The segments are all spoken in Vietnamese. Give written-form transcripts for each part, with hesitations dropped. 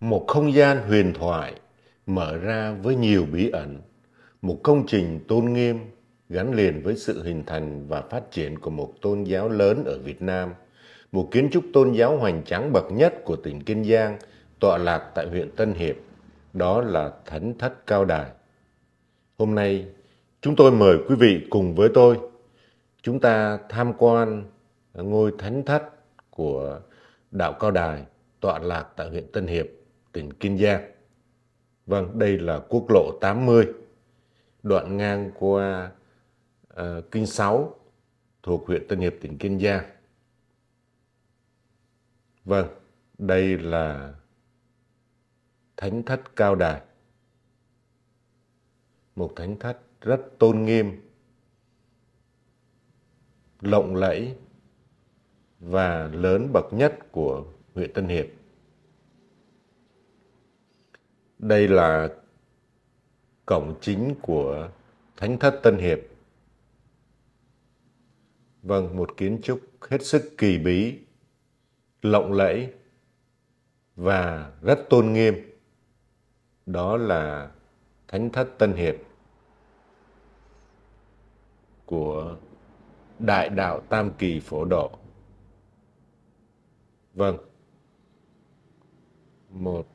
Một không gian huyền thoại mở ra với nhiều bí ẩn, một công trình tôn nghiêm gắn liền với sự hình thành và phát triển của một tôn giáo lớn ở Việt Nam, một kiến trúc tôn giáo hoành tráng bậc nhất của tỉnh Kiên Giang, tọa lạc tại huyện Tân Hiệp, đó là Thánh thất Cao Đài. Hôm nay, chúng tôi mời quý vị cùng với tôi, chúng ta tham quan ngôi thánh thất của đạo Cao Đài, tọa lạc tại huyện Tân Hiệp, tỉnh Kiên Giang. Vâng, đây là quốc lộ 80, đoạn ngang qua Kinh Sáu, thuộc huyện Tân Hiệp, tỉnh Kiên Giang. Vâng, đây là Thánh thất Cao Đài, một thánh thất rất tôn nghiêm, lộng lẫy và lớn bậc nhất của huyện Tân Hiệp. Đây là cổng chính của Thánh thất Tân Hiệp. Vâng, một kiến trúc hết sức kỳ bí, lộng lẫy và rất tôn nghiêm. Đó là Thánh thất Tân Hiệp của Đại đạo Tam Kỳ Phổ Độ. Vâng, một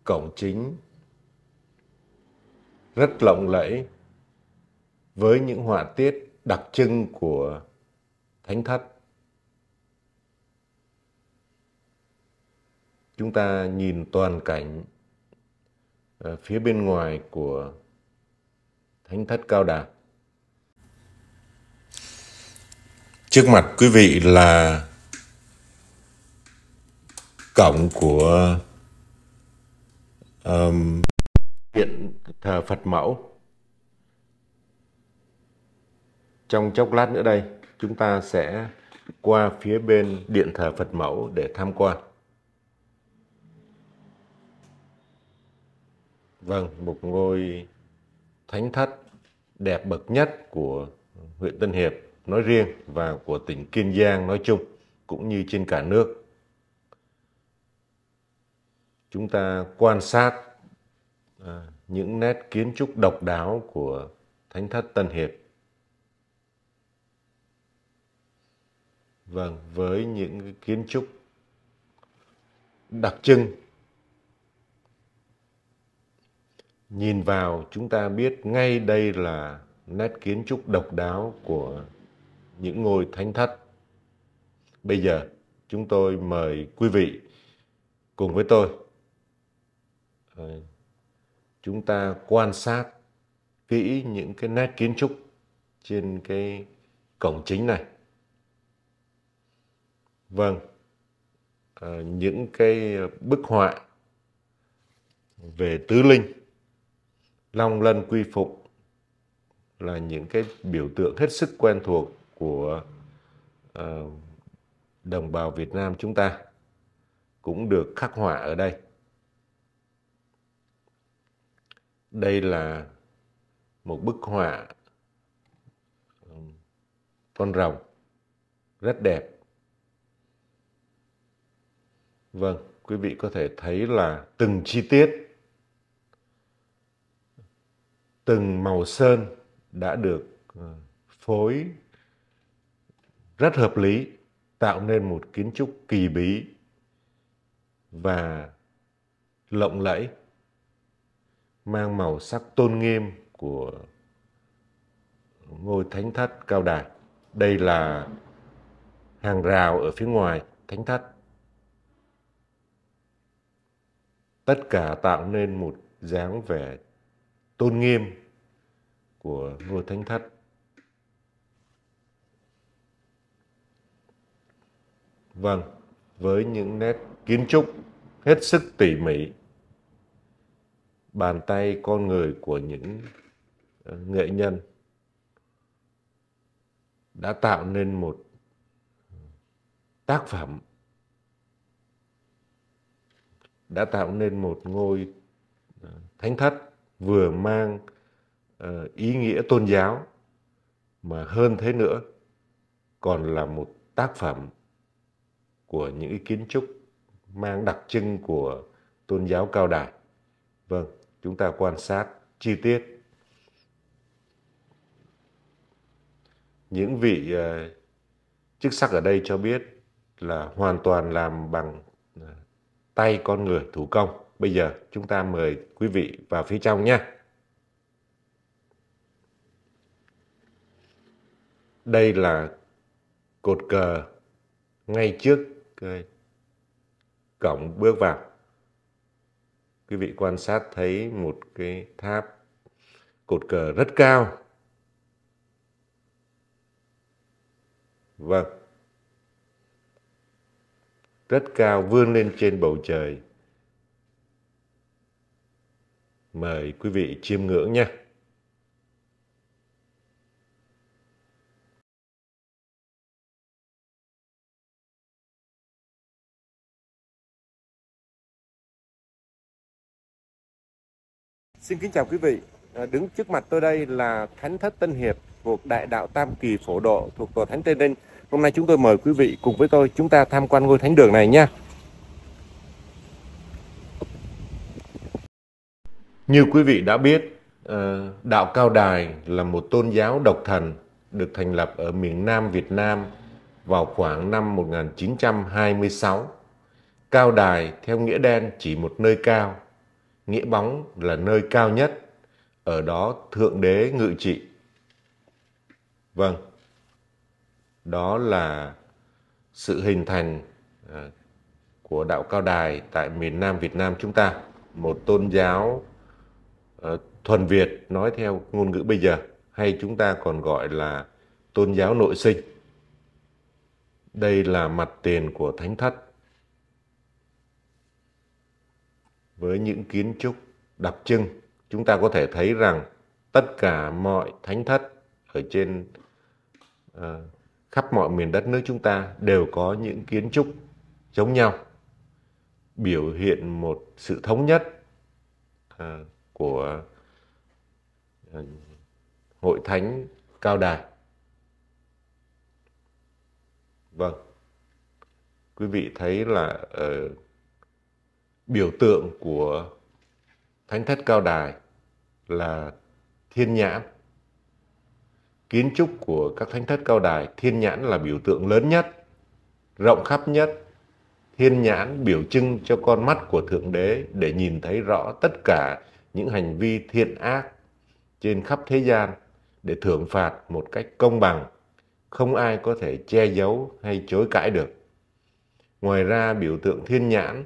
cổng chính rất lộng lẫy với những họa tiết đặc trưng của thánh thất. Chúng ta nhìn toàn cảnh phía bên ngoài của Thánh thất Cao Đài. Trước mặt quý vị là cổng của điện thờ Phật Mẫu. Trong chốc lát nữa đây, chúng ta sẽ qua phía bên điện thờ Phật Mẫu để tham quan. Vâng, một ngôi thánh thất đẹp bậc nhất của huyện Tân Hiệp nói riêng và của tỉnh Kiên Giang nói chung, cũng như trên cả nước. Chúng ta quan sát những nét kiến trúc độc đáo của Thánh thất Tân Hiệp. Vâng, với những kiến trúc đặc trưng. Nhìn vào chúng ta biết ngay đây là nét kiến trúc độc đáo của những ngôi thánh thất. Bây giờ chúng tôi mời quý vị cùng với tôi chúng ta quan sát kỹ những cái nét kiến trúc trên cái cổng chính này. Vâng, những cái bức họa về tứ linh, long lân quy phục là những cái biểu tượng hết sức quen thuộc của đồng bào Việt Nam chúng ta, cũng được khắc họa ở đây. Đây là một bức họa con rồng rất đẹp. Vâng, quý vị có thể thấy là từng chi tiết, từng màu sơn đã được phối rất hợp lý, tạo nên một kiến trúc kỳ bí và lộng lẫy, mang màu sắc tôn nghiêm của ngôi thánh thất Cao Đài. Đây là hàng rào ở phía ngoài thánh thất. Tất cả tạo nên một dáng vẻ tôn nghiêm của ngôi thánh thất. Vâng, với những nét kiến trúc hết sức tỉ mỉ, bàn tay con người của những nghệ nhân đã tạo nên một tác phẩm, đã tạo nên một ngôi thánh thất vừa mang ý nghĩa tôn giáo, mà hơn thế nữa còn là một tác phẩm của những kiến trúc mang đặc trưng của tôn giáo Cao Đài. Vâng, chúng ta quan sát chi tiết. Những vị chức sắc ở đây cho biết là hoàn toàn làm bằng tay con người thủ công. Bây giờ chúng ta mời quý vị vào phía trong nhé. Đây là cột cờ ngay trước cổng bước vào. Quý vị quan sát thấy một cái tháp cột cờ rất cao. Vâng, rất cao vươn lên trên bầu trời. Mời quý vị chiêm ngưỡng nhé. Xin kính chào quý vị. Đứng trước mặt tôi đây là Thánh thất Tân Hiệp thuộc Đại đạo Tam Kỳ Phổ Độ thuộc Tòa Thánh Tây Ninh. Hôm nay chúng tôi mời quý vị cùng với tôi chúng ta tham quan ngôi thánh đường này nha. Như quý vị đã biết, đạo Cao Đài là một tôn giáo độc thần được thành lập ở miền Nam Việt Nam vào khoảng năm 1926. Cao Đài theo nghĩa đen chỉ một nơi cao, nghĩa bóng là nơi cao nhất, ở đó Thượng Đế ngự trị. Vâng, đó là sự hình thành của đạo Cao Đài tại miền Nam Việt Nam chúng ta, một tôn giáo thuần Việt nói theo ngôn ngữ bây giờ, hay chúng ta còn gọi là tôn giáo nội sinh. Đây là mặt tiền của thánh thất với những kiến trúc đặc trưng. Chúng ta có thể thấy rằng tất cả mọi thánh thất ở trên khắp mọi miền đất nước chúng ta đều có những kiến trúc giống nhau, biểu hiện một sự thống nhất của Hội Thánh Cao Đài. Vâng, quý vị thấy là biểu tượng của Thánh thất Cao Đài là thiên nhãn. Kiến trúc của các thánh thất Cao Đài, thiên nhãn là biểu tượng lớn nhất, rộng khắp nhất. Thiên nhãn biểu trưng cho con mắt của Thượng Đế để nhìn thấy rõ tất cả những hành vi thiện ác trên khắp thế gian, để thưởng phạt một cách công bằng, không ai có thể che giấu hay chối cãi được. Ngoài ra, biểu tượng thiên nhãn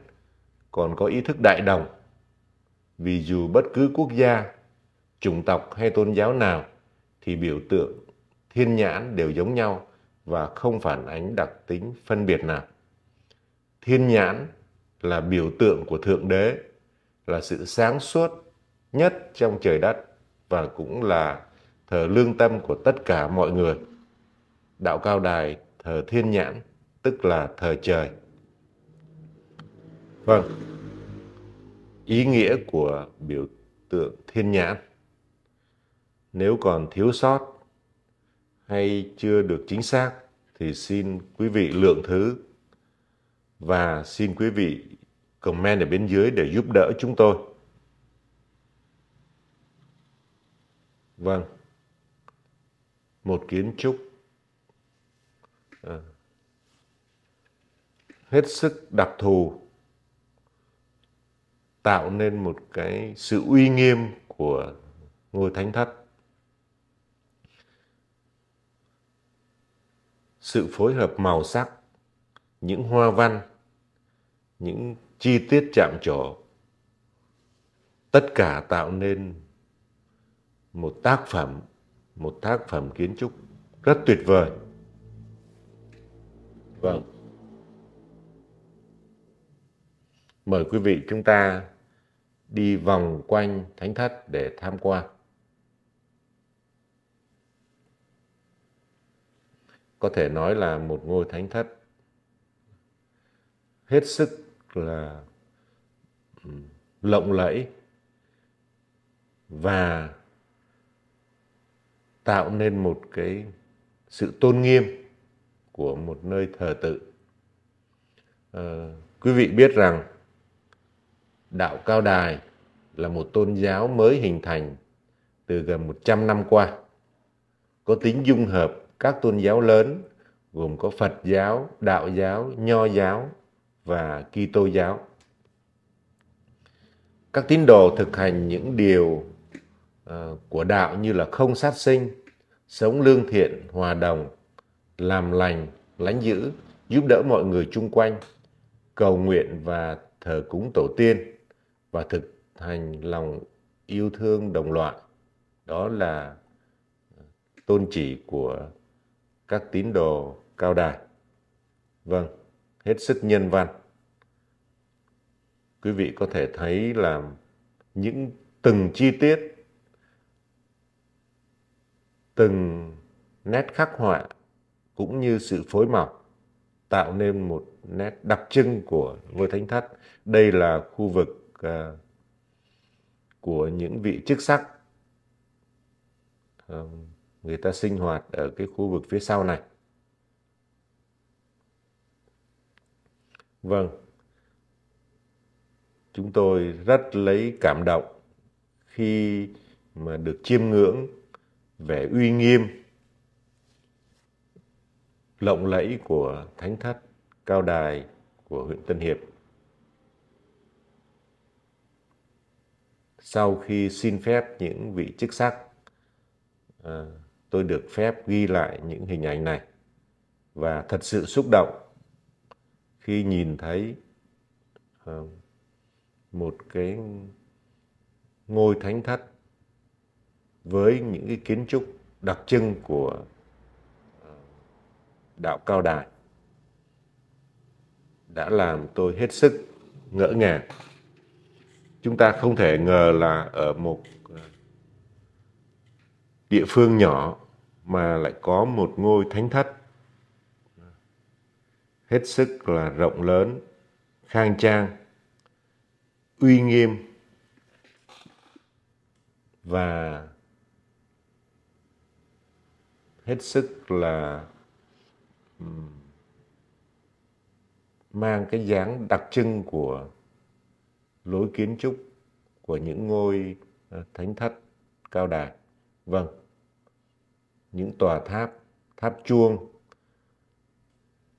còn có ý thức đại đồng, vì dù bất cứ quốc gia, chủng tộc hay tôn giáo nào thì biểu tượng thiên nhãn đều giống nhau và không phản ánh đặc tính phân biệt nào. Thiên nhãn là biểu tượng của Thượng Đế, là sự sáng suốt nhất trong trời đất và cũng là thờ lương tâm của tất cả mọi người. Đạo Cao Đài thờ thiên nhãn, tức là thờ trời. Vâng, ý nghĩa của biểu tượng thiên nhãn. Nếu còn thiếu sót hay chưa được chính xác thì xin quý vị lượng thứ và xin quý vị comment ở bên dưới để giúp đỡ chúng tôi. Vâng, một kiến trúc hết sức đặc thù, tạo nên một cái sự uy nghiêm của ngôi thánh thất. Sự phối hợp màu sắc, những hoa văn, những chi tiết chạm trổ, tất cả tạo nên một tác phẩm kiến trúc rất tuyệt vời. Vâng. Mời quý vị chúng ta đi vòng quanh thánh thất để tham quan. Có thể nói là một ngôi thánh thất hết sức là lộng lẫy và tạo nên một cái sự tôn nghiêm của một nơi thờ tự. Quý vị biết rằng đạo Cao Đài là một tôn giáo mới hình thành từ gần 100 năm qua, có tính dung hợp các tôn giáo lớn gồm có Phật giáo, Đạo giáo, Nho giáo và Kitô giáo. Các tín đồ thực hành những điều của đạo như là không sát sinh, sống lương thiện, hòa đồng, làm lành, lánh dữ, giúp đỡ mọi người chung quanh, cầu nguyện và thờ cúng tổ tiên và thực hành lòng yêu thương đồng loại. Đó là tôn chỉ của các tín đồ Cao Đài. Vâng, hết sức nhân văn. Quý vị có thể thấy là những từng chi tiết, từng nét khắc họa cũng như sự phối màu tạo nên một nét đặc trưng của ngôi thánh thất. Đây là khu vực của những vị chức sắc. Người ta sinh hoạt ở cái khu vực phía sau này. Vâng, chúng tôi rất lấy cảm động khi mà được chiêm ngưỡng vẻ uy nghiêm, lộng lẫy của thánh thất Cao Đài của huyện Tân Hiệp. Sau khi xin phép những vị chức sắc, tôi được phép ghi lại những hình ảnh này và thật sự xúc động khi nhìn thấy một cái ngôi thánh thất với những cái kiến trúc đặc trưng của đạo Cao Đài đã làm tôi hết sức ngỡ ngàng. Chúng ta không thể ngờ là ở một địa phương nhỏ mà lại có một ngôi thánh thất hết sức là rộng lớn, khang trang, uy nghiêm và hết sức là mang cái dáng đặc trưng của lối kiến trúc của những ngôi thánh thất Cao Đài. Vâng, những tòa tháp, tháp chuông,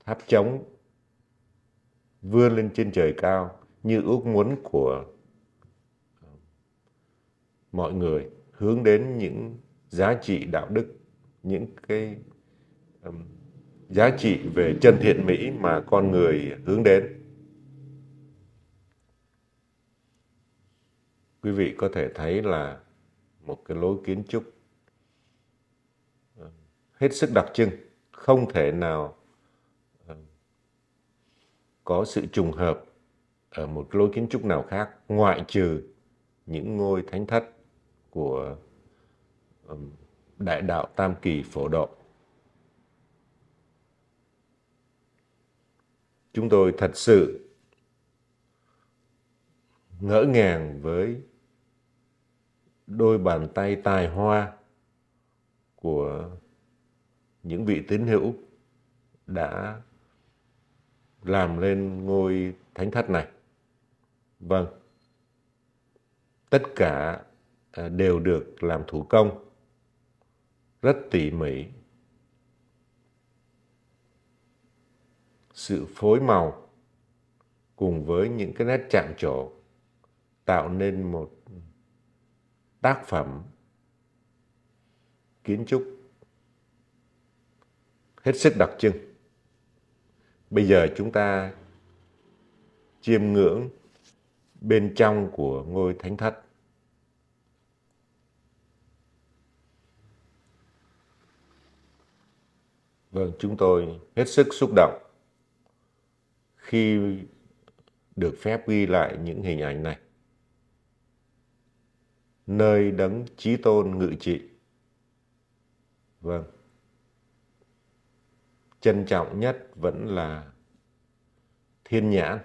tháp trống vươn lên trên trời cao như ước muốn của mọi người, hướng đến những giá trị đạo đức, những cái giá trị về chân thiện mỹ mà con người hướng đến. Quý vị có thể thấy là một cái lối kiến trúc hết sức đặc trưng, không thể nào có sự trùng hợp ở một lối kiến trúc nào khác ngoại trừ những ngôi thánh thất của Đại đạo Tam Kỳ Phổ Độ. Chúng tôi thật sự ngỡ ngàng với đôi bàn tay tài hoa của những vị tín hữu đã làm lên ngôi thánh thất này. Vâng, tất cả đều được làm thủ công, rất tỉ mỉ. Sự phối màu cùng với những cái nét chạm trổ tạo nên một tác phẩm kiến trúc hết sức đặc trưng. Bây giờ chúng ta chiêm ngưỡng bên trong của ngôi thánh thất. Vâng, chúng tôi hết sức xúc động khi được phép ghi lại những hình ảnh này. Nơi Đấng Chí Tôn ngự trị. Vâng, trân trọng nhất vẫn là thiên nhãn,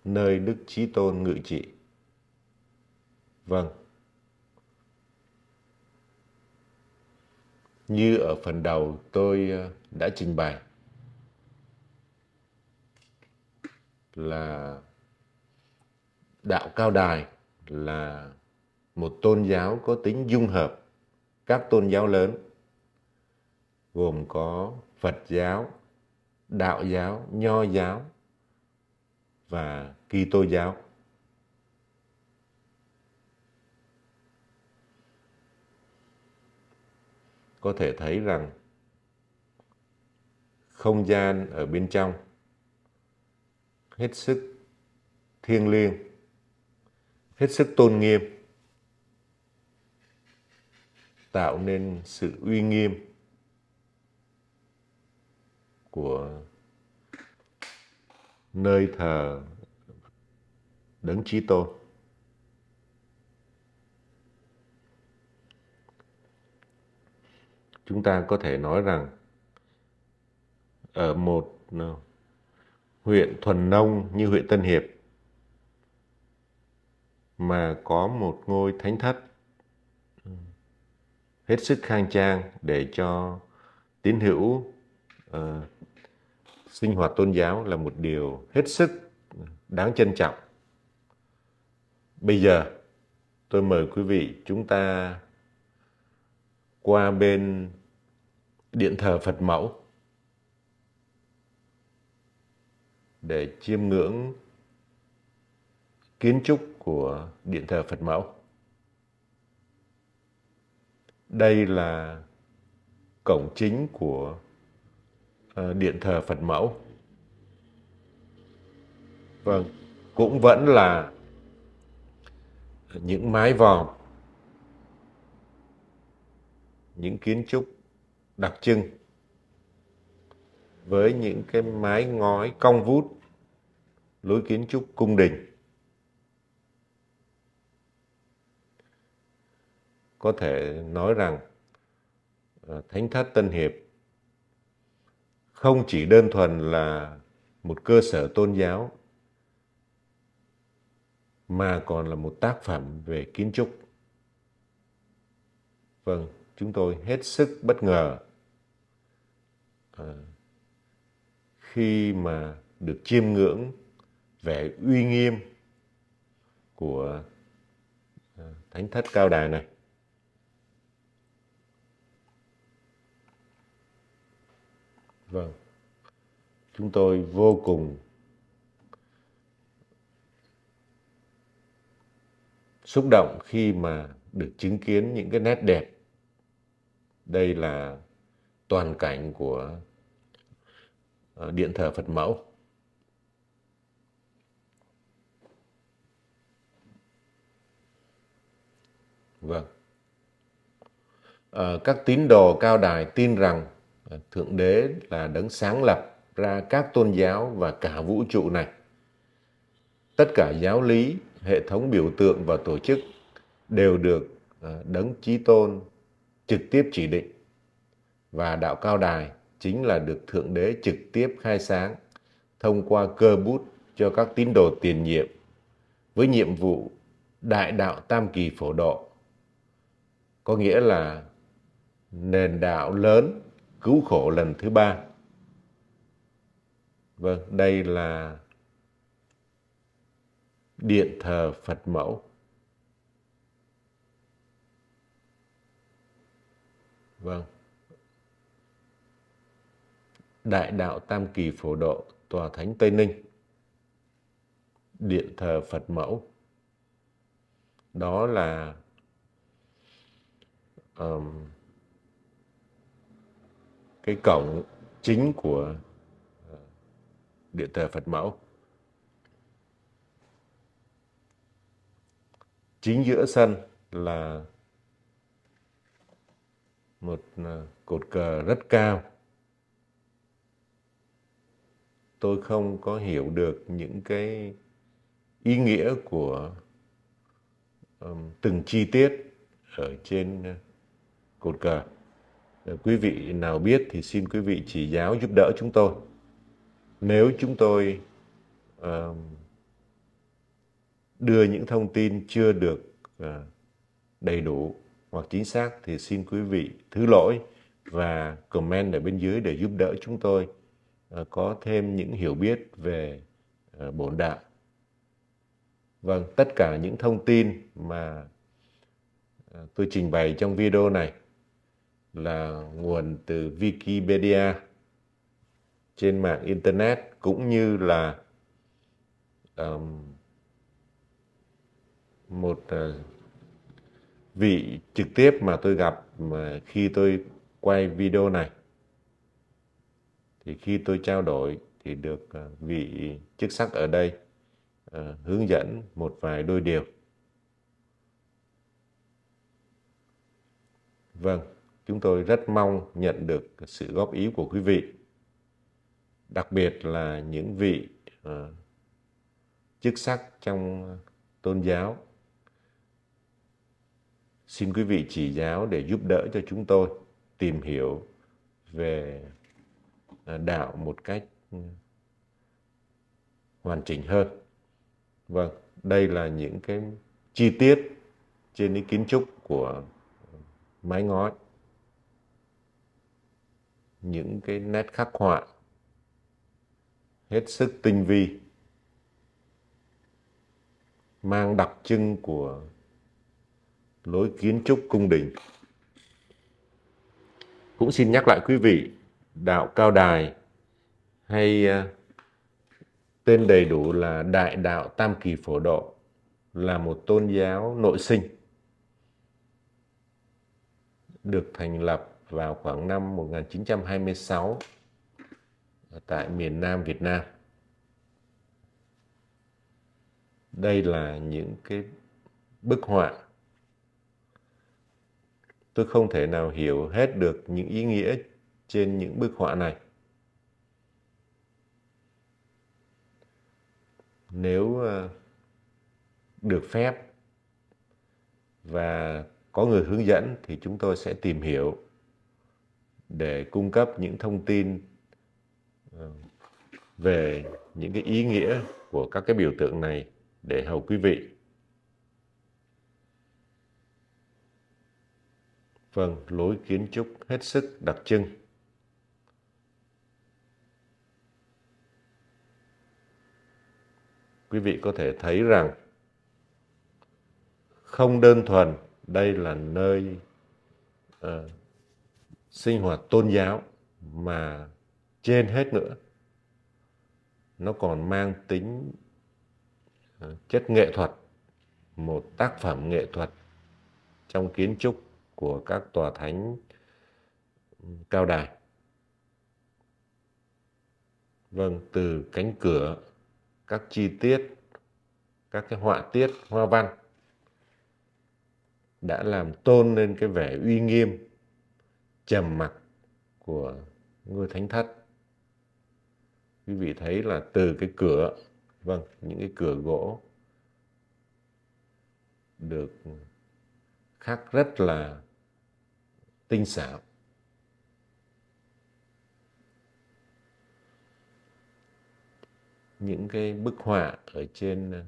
nơi Đức Chí Tôn ngự trị. Vâng, như ở phần đầu tôi đã trình bày là đạo Cao Đài là một tôn giáo có tính dung hợp các tôn giáo lớn, gồm có Phật giáo, Đạo giáo, Nho giáo và Kitô giáo. Có thể thấy rằng không gian ở bên trong hết sức thiêng liêng, hết sức tôn nghiêm, tạo nên sự uy nghiêm của nơi thờ Đấng Chí Tôn. Chúng ta có thể nói rằng ở một huyện thuần nông như huyện Tân Hiệp mà có một ngôi thánh thất hết sức khang trang để cho tín hữu sinh hoạt tôn giáo là một điều hết sức đáng trân trọng. Bây giờ tôi mời quý vị chúng ta qua bên điện thờ Phật Mẫu để chiêm ngưỡng kiến trúc của điện thờ Phật Mẫu. Đây là cổng chính của điện thờ Phật Mẫu. Vâng, cũng vẫn là những mái vòm, những kiến trúc đặc trưng với những cái mái ngói cong vút, lối kiến trúc cung đình. Có thể nói rằng Thánh thất Tân Hiệp không chỉ đơn thuần là một cơ sở tôn giáo mà còn là một tác phẩm về kiến trúc. Vâng, chúng tôi hết sức bất ngờ khi mà được chiêm ngưỡng vẻ uy nghiêm của Thánh thất Cao Đài này. Vâng, chúng tôi vô cùng xúc động khi mà được chứng kiến những cái nét đẹp. Đây là toàn cảnh của điện thờ Phật Mẫu. Vâng. Các tín đồ Cao Đài tin rằng Thượng Đế là đấng sáng lập ra các tôn giáo và cả vũ trụ này. Tất cả giáo lý, hệ thống biểu tượng và tổ chức đều được đấng Chí Tôn trực tiếp chỉ định. Và đạo Cao Đài chính là được Thượng Đế trực tiếp khai sáng thông qua cơ bút cho các tín đồ tiền nhiệm với nhiệm vụ đại đạo tam kỳ phổ độ. Có nghĩa là nền đạo lớn cứu khổ lần thứ 3. Vâng, đây là điện thờ Phật Mẫu. Vâng. Đại đạo tam kỳ phổ độ, tòa thánh Tây Ninh. Điện thờ Phật Mẫu. Đó là cái cổng chính của điện thờ Phật Mẫu. Chính giữa sân là một cột cờ rất cao. Tôi không có hiểu được những cái ý nghĩa của từng chi tiết ở trên cột cờ. Quý vị nào biết thì xin quý vị chỉ giáo giúp đỡ chúng tôi. Nếu chúng tôi đưa những thông tin chưa được đầy đủ hoặc chính xác thì xin quý vị thứ lỗi và comment ở bên dưới để giúp đỡ chúng tôi có thêm những hiểu biết về bổn đạo. Vâng, tất cả những thông tin mà tôi trình bày trong video này là nguồn từ Wikipedia trên mạng Internet, cũng như là một vị trực tiếp mà tôi gặp mà khi tôi quay video này. Thì khi tôi trao đổi thì được vị chức sắc ở đây hướng dẫn một vài đôi điều. Vâng, chúng tôi rất mong nhận được sự góp ý của quý vị, đặc biệt là những vị chức sắc trong tôn giáo. Xin quý vị chỉ giáo để giúp đỡ cho chúng tôi tìm hiểu về đạo một cách hoàn chỉnh hơn. Vâng, đây là những cái chi tiết trên cái kiến trúc của mái ngói, những cái nét khắc họa hết sức tinh vi, mang đặc trưng của lối kiến trúc cung đình. Cũng xin nhắc lại quý vị, đạo Cao Đài hay tên đầy đủ là Đại đạo Tam Kỳ Phổ Độ là một tôn giáo nội sinh, được thành lập vào khoảng năm 1926 tại miền Nam Việt Nam. Đây là những cái bức họa. Tôi không thể nào hiểu hết được những ý nghĩa trên những bức họa này. Nếu được phép và có người hướng dẫn thì chúng tôi sẽ tìm hiểu để cung cấp những thông tin về những cái ý nghĩa của các cái biểu tượng này để hầu quý vị. Vâng, lối kiến trúc hết sức đặc trưng. Quý vị có thể thấy rằng không đơn thuần đây là nơi sinh hoạt tôn giáo, mà trên hết nữa nó còn mang tính chất nghệ thuật, một tác phẩm nghệ thuật trong kiến trúc của các tòa thánh Cao Đài. Vâng, từ cánh cửa, các chi tiết, các cái họa tiết, hoa văn đã làm tôn lên cái vẻ uy nghiêm, trầm mặc của ngôi thánh thất. Quý vị thấy là từ cái cửa, vâng, những cái cửa gỗ được khắc rất là tinh xảo. Những cái bức họa ở trên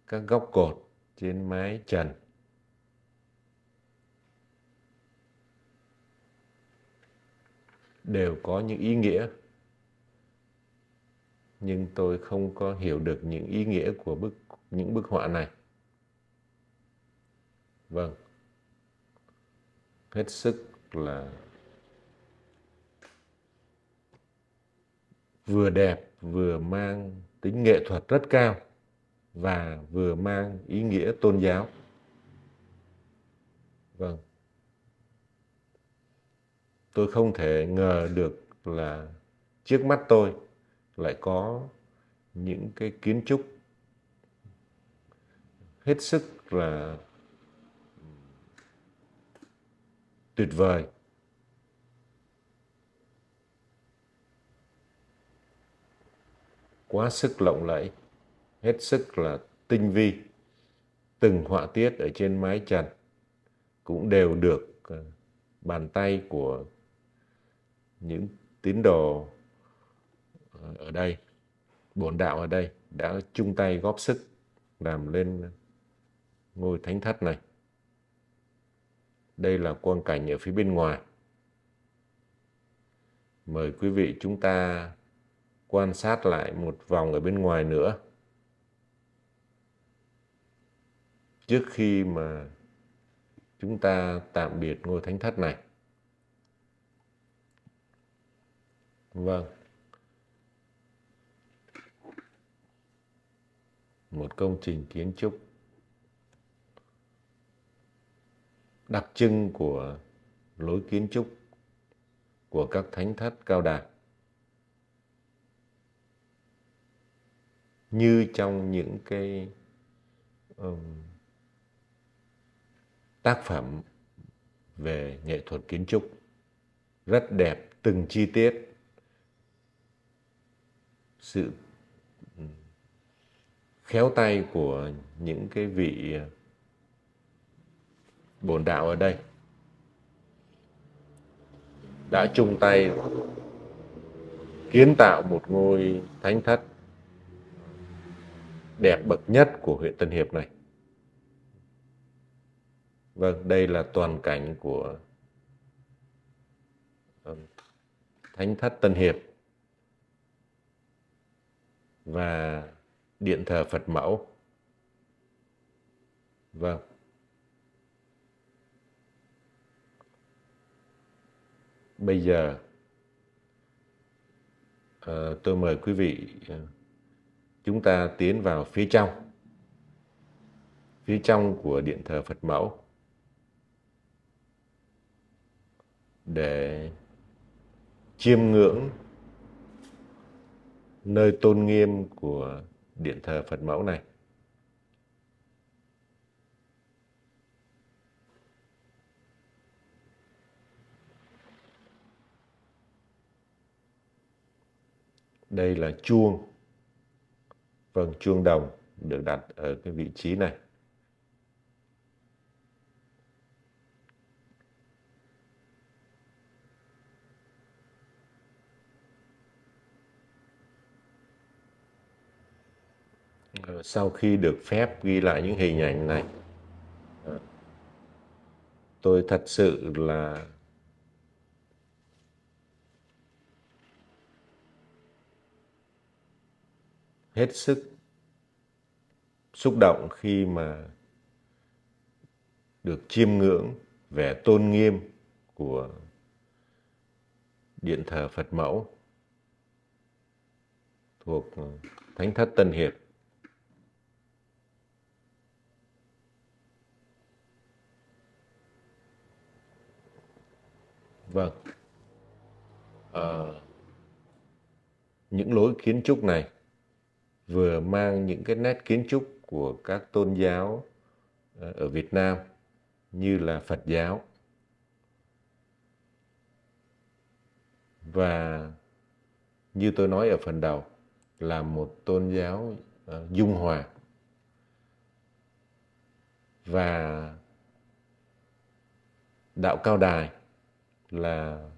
các góc cột, trên mái trần đều có những ý nghĩa, nhưng tôi không có hiểu được những ý nghĩa của những bức họa này. Vâng, hết sức là vừa đẹp, vừa mang tính nghệ thuật rất cao và vừa mang ý nghĩa tôn giáo. Vâng, tôi không thể ngờ được là trước mắt tôi lại có những cái kiến trúc hết sức là tuyệt vời. Quá sức lộng lẫy, hết sức là tinh vi. Từng họa tiết ở trên mái trần cũng đều được bàn tay của những tín đồ ở đây, bổn đạo ở đây đã chung tay góp sức làm lên ngôi thánh thất này. Đây là quang cảnh ở phía bên ngoài. Mời quý vị chúng ta quan sát lại một vòng ở bên ngoài nữa trước khi mà chúng ta tạm biệt ngôi thánh thất này. Vâng. Một công trình kiến trúc đặc trưng của lối kiến trúc của các thánh thất cao đài. Như trong những cái tác phẩm về nghệ thuật kiến trúc, rất đẹp từng chi tiết, sự khéo tay của những cái vị bổn đạo ở đây đã chung tay kiến tạo một ngôi thánh thất đẹp bậc nhất của huyện Tân Hiệp này. Vâng, đây là toàn cảnh của thánh thất Tân Hiệp và điện thờ Phật Mẫu. Vâng. Bây giờ tôi mời quý vị chúng ta tiến vào phía trong của điện thờ Phật Mẫu để chiêm ngưỡng nơi tôn nghiêm của điện thờ Phật Mẫu này. Đây là chuông. Vâng, chuông đồng được đặt ở cái vị trí này. Sau khi được phép ghi lại những hình ảnh này, tôi thật sự là hết sức xúc động khi mà được chiêm ngưỡng vẻ tôn nghiêm của điện thờ Phật Mẫu thuộc thánh thất Tân Hiệp. Vâng. Những lối kiến trúc này vừa mang những cái nét kiến trúc của các tôn giáo ở Việt Nam như là Phật giáo và như tôi nói ở phần đầu là một tôn giáo dung hòa, và đạo Cao Đài là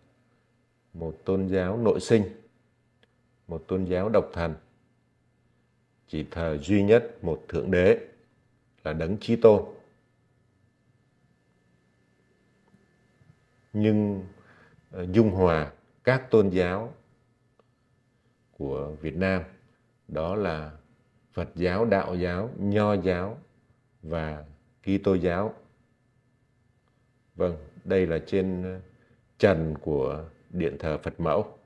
một tôn giáo nội sinh, một tôn giáo độc thần, chỉ thờ duy nhất một Thượng Đế là Đấng Chí Tôn. Nhưng dung hòa các tôn giáo của Việt Nam, đó là Phật giáo, Đạo giáo, Nho giáo và Kitô giáo. Vâng, đây là trên trần của điện thờ Phật Mẫu.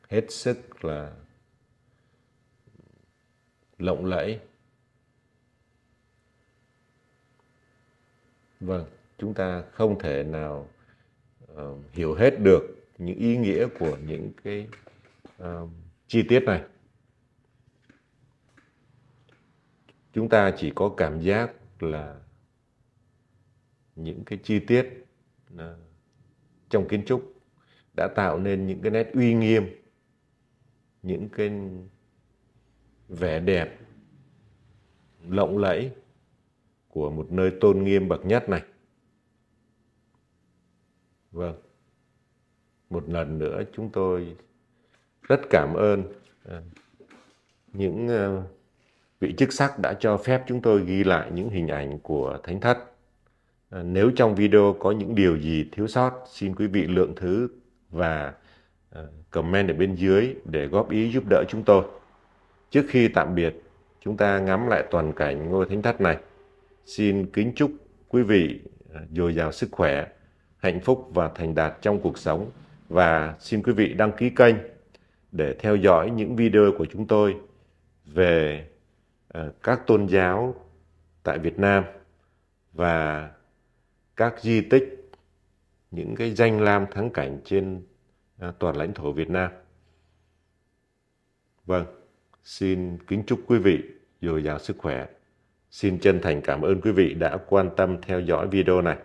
Hết sức là lộng lẫy. Vâng, chúng ta không thể nào hiểu hết được những ý nghĩa của những cái chi tiết này. Chúng ta chỉ có cảm giác là những cái chi tiết trong kiến trúc đã tạo nên những cái nét uy nghiêm, những cái vẻ đẹp lộng lẫy của một nơi tôn nghiêm bậc nhất này. Vâng, một lần nữa chúng tôi rất cảm ơn những vị chức sắc đã cho phép chúng tôi ghi lại những hình ảnh của thánh thất Nếu trong video có những điều gì thiếu sót, xin quý vị lượng thứ và comment ở bên dưới để góp ý giúp đỡ chúng tôi. Trước khi tạm biệt, chúng ta ngắm lại toàn cảnh ngôi thánh thất này. Xin kính chúc quý vị dồi dào sức khỏe, hạnh phúc và thành đạt trong cuộc sống. Và xin quý vị đăng ký kênh để theo dõi những video của chúng tôi về các tôn giáo tại Việt Nam và các di tích, những cái danh lam thắng cảnh trên toàn lãnh thổ Việt Nam. Vâng, xin kính chúc quý vị dồi dào sức khỏe. Xin chân thành cảm ơn quý vị đã quan tâm theo dõi video này.